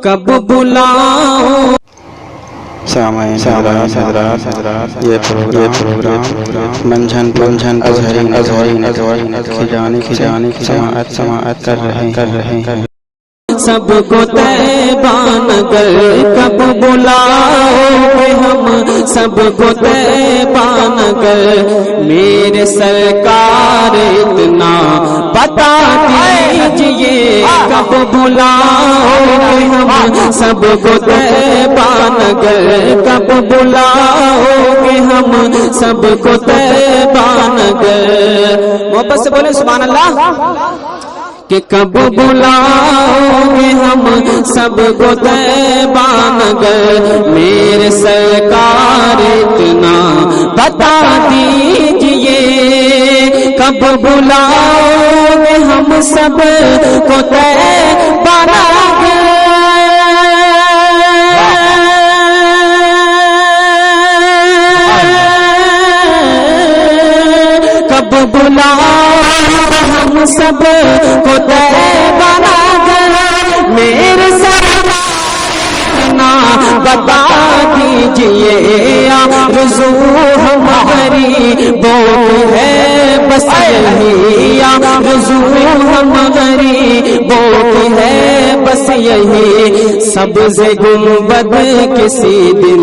کب بلاؤں سامعین یہ پروگرام منجھن اظہرین کھجانی سماعت کر رہے ہیں۔ سب کو طیبہ نگر کب بلاؤ گے ہم سب کو طیبہ نگر، میرے سرکار اتنا بتا دیجئے کب بلاؤ گے ہم سب کو طیبہ نگر، کب بلاؤ گے ہم سب کو طیبہ نگر۔ محبت سے بولے سبحان اللہ کہ کب بلاؤ گے ہم سب کو طیبہ نگر، میرے سرکار اتنا بتا دیجئے کب بلاؤ گے ہم سب کو طیبہ نگر، کب بلاؤ ہم سب کو طیبہ نگر، میرے سرنا بتا دیجئے آرزو ہماری وہ ہے بس یہی، آرزو ہماری وہ ہے بس یہی، سبز گنبد کسی دن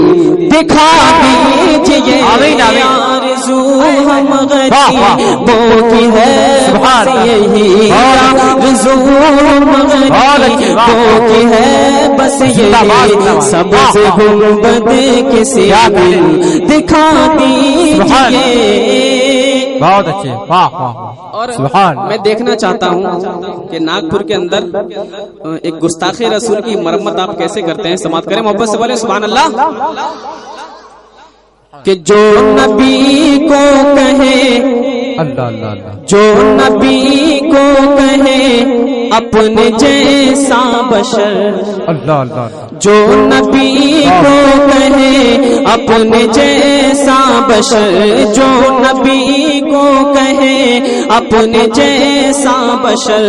دکھا دیجئے آرزو ہماری وہ ہے بس یہی، آرزو ہماری وہ ہے بس یہی، سبز گنبد کسی دن دکھا دیجئے۔ بہت اچھے، واہ واہ۔ اور میں دیکھنا چاہتا ہوں کہ ناگپور کے اندر ایک گستاخ رسول کی مرمت آپ کیسے کرتے ہیں، سماعت کریں محبت سے بولے سبحان اللہ۔ کہ جو نبی کو کہے اللہ اللہ اللہ، جو نبی کو کہے اپنے جیسا بشر، اللہ اللہ اللہ، جو نبی کو کہے اپنے جیسا بشر، جو نبی کو کہے اپنے جیسا بشر،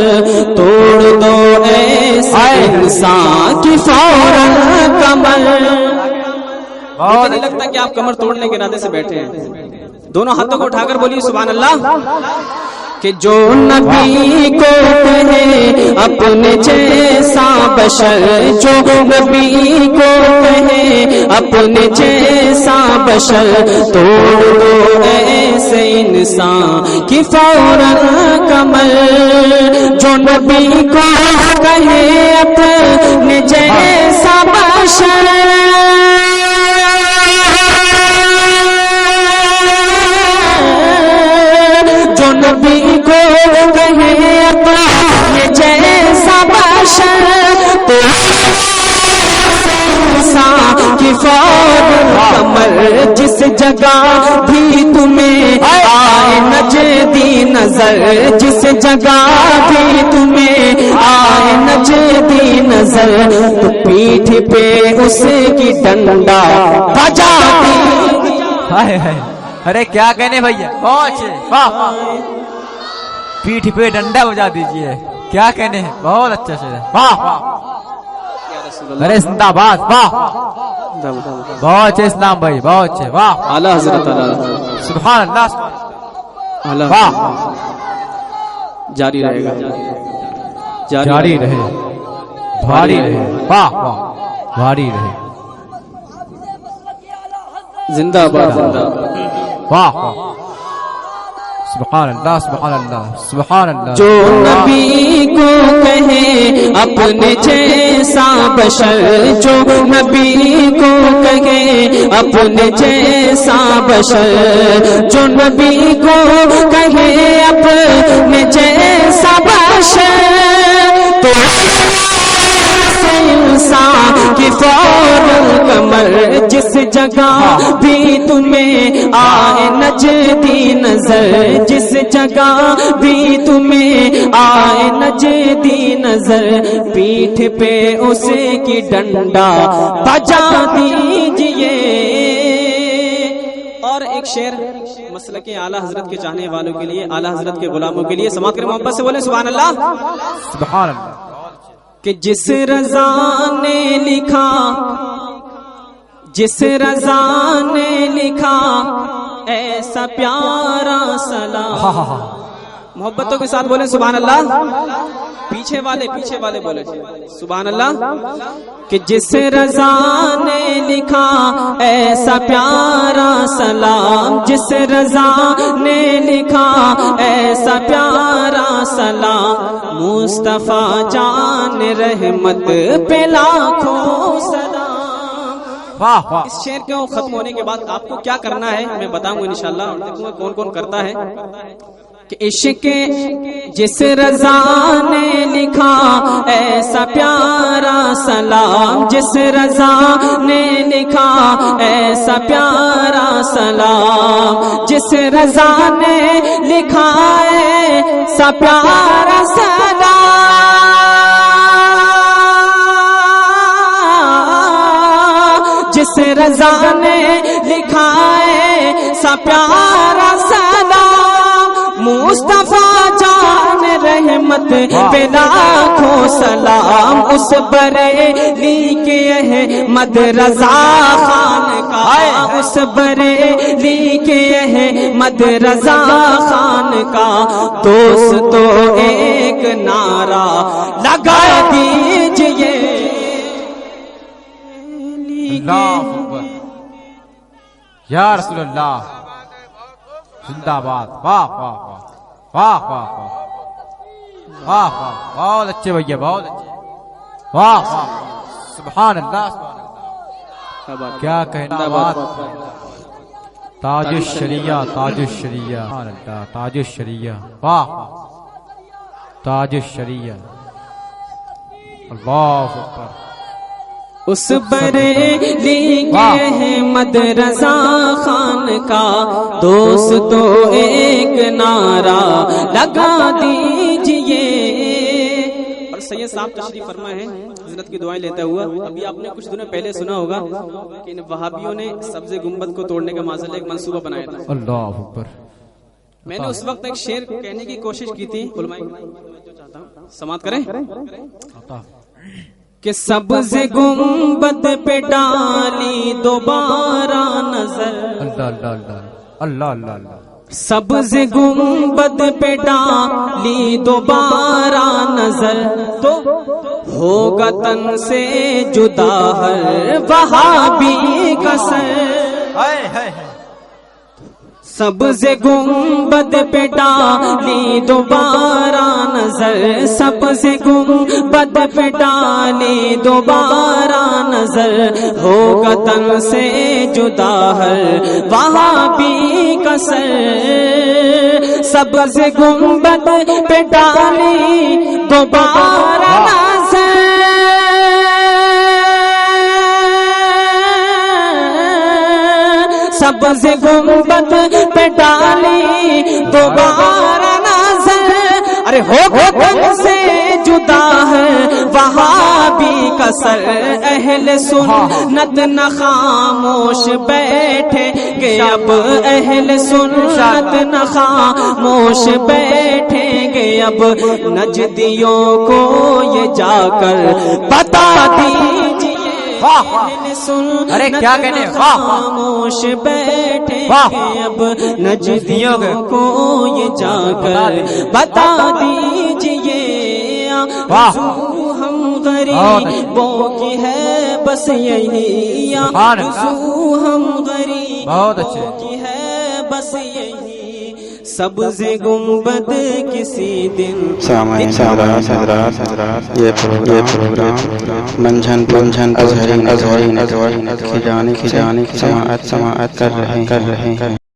توڑ دو ایسے انسان کی فوراً کمر۔ مجھے نہیں لگتا کہ آپ کمر توڑنے کے ارادے سے بیٹھے ہیں، دونوں ہاتھوں کو اٹھا کر بولیے سبحان اللہ۔ کہ جو نبی کو کہے اپنے جیسا بشر، جو نبی کو کہے اپنے جیسا بشر، توڑ دو ایسے انسان کی فوراً کمر، جو نبی کو کہے اپنے جیسا بشر، جو نبی کو کہے اپنے جیسا بشر، تو انسان کی فوراً کمر، جس جگہ بھی تمہیں آئے نجدی نظر، جس جگہ بھی تمہیں آئے نجدی نظر، تو پیٹھ پہ اس کی ڈنڈا بجا دی۔ ہائے ہائے، ارے کیا کہنے بھیا، بہت اچھے، واہ واہ۔ پیٹھ پہ ڈنڈا بجا دیجئے، کیا کہنے ہیں، بہت اچھا سے، واہ واہ۔ ارے زندہ باد، واہ، بہت اچھے اسلام بھائی، بہت اچھے، واہ، اعلیٰ حضرت سبحان اللہ، اللہ واہ، جاری رہے گا، جاری رہے، بھاری رہے، واہ واہ، بھاری رہے، زندہ باد، زندہ واہ واہ، سبحان اللہ سبحان اللہ سبحان اللہ۔ جو نبی کو کہے اپنے جیسا بشر، جو نبی کو کہے اپنے جیسا بشر، جو نبی کو کہے اپنے جیسا بشر، تو انسان کی فوراً کمر، جس جگہ بھی تمہیں آئے نجدی نظر، جس جگہ بھی تمہیں آئے نجدی نظر، پیٹھ پہ اس کی ڈنڈا بجا دیجئے۔ اور ایک شعر مسلک اعلیٰ حضرت کے چاہنے والوں کے لیے، اعلیٰ حضرت کے غلاموں کے لیے، سماعت کریں محبت سے بولیں سبحان اللہ سبحان اللہ۔ کہ جس رضا نے لکھا جس رضا نے لکھا ایسا پیارا سلام. محبتوں کے ساتھ بولیں سبحان اللہ. پیچھے والے بولیں سبحان اللہ. کہ جس رضا نے لکھا ایسا پیارا سلام, جس رضا نے لکھا ایسا پیارا سلام, مصطفیٰ جان رحمت پہ لاکھوں سلام. اس شعر کے ختم ہونے کے بعد آپ کو کیا کرنا ہے میں بتاؤں گا انشاءاللہ, اور دیکھوں گا کون کون کرتا ہے. کہ عشق جس رضا نے لکھا ایسا پیارا سلام, جس رضا نے لکھا ایسا پیارا سلام, جس رضا نے لکھا ایسا پیارا سلام, جس رضا نے لکھا ایسا پیارا سلام, مصطفیٰ جان رحمت پہ لاکھوں سلام. اس بریلی کے احمد رضا خان کا, اس بریلی کے احمد رضا خان کا, دوستو ایک نعرہ لگا دیجئے. اللہ اکبر یا رسول اللہ زندہ باد. واہ واہ واہ واہ واہ واہ واہ, بہت اچھے بھیا, بہت اچھے. واہ واہ سبحان اللہ سبحان اللہ, کیا کہنا بات. تاج الشریعہ, تاج الشریعہ, سبحان اللہ, تاج الشریعہ. واہ تاج الشریعہ. اللہ اکبر. اس بریلی کے احمد رضا خان کا, دوستو ایک نعرہ لگا دیجئے. اور سید صاحب تشریف فرما ہے حضرت کی دعائیں لیتا ہوا. ابھی آپ نے کچھ دنوں پہلے سنا ہوگا کہ ان وہابیوں نے سبز گنبد کو توڑنے کا معاذ ایک منصوبہ بنایا تھا. اللہ اکبر. میں نے اس وقت ایک شعر کہنے کی کوشش کی تھی, علماء سماعت کریں. کہ سبز گنبد پہ ڈالی دوبارہ نظر, اللہ اللہ اللہ اللہ اللہ اللہ, سبز گنبد پہ ڈالی دوبارہ نظر, تو ہوگا تن سے جدا ہر وہابی کا سر. سبز گنبد پہ ڈالی دوبارہ نظر, سبز گنبد پہ ڈالی دوبارہ نظر, ہوگا تن سے جدا ہر وہابی کا سر. سبز گنبد پہ ڈالی دوبارہ نظر, سبز گنبد پہ ڈالی دوبارہ نظر, ارے ہو تن سے جدا ہے وہابی کا سر. اہل سنت نہ خاموش بیٹھے گے اب, اہل سنت نہ خاموش بیٹھے گے اب, نجدیوں کو یہ جا کر بتا دیجئے. ارے کیا کہنے, خاموش بیٹھے اب, نجدیوں کو یہ جا کر بتا دیجئے. ہم غریبوں کی ہے بس یہی, ہم غریبوں کی ہے بس یہی, سبز گنبد کسی دن. سامعین حضرات, یہ پروگرام منجھن ازہرین کی جانب سے سماعت کر رہے ہیں.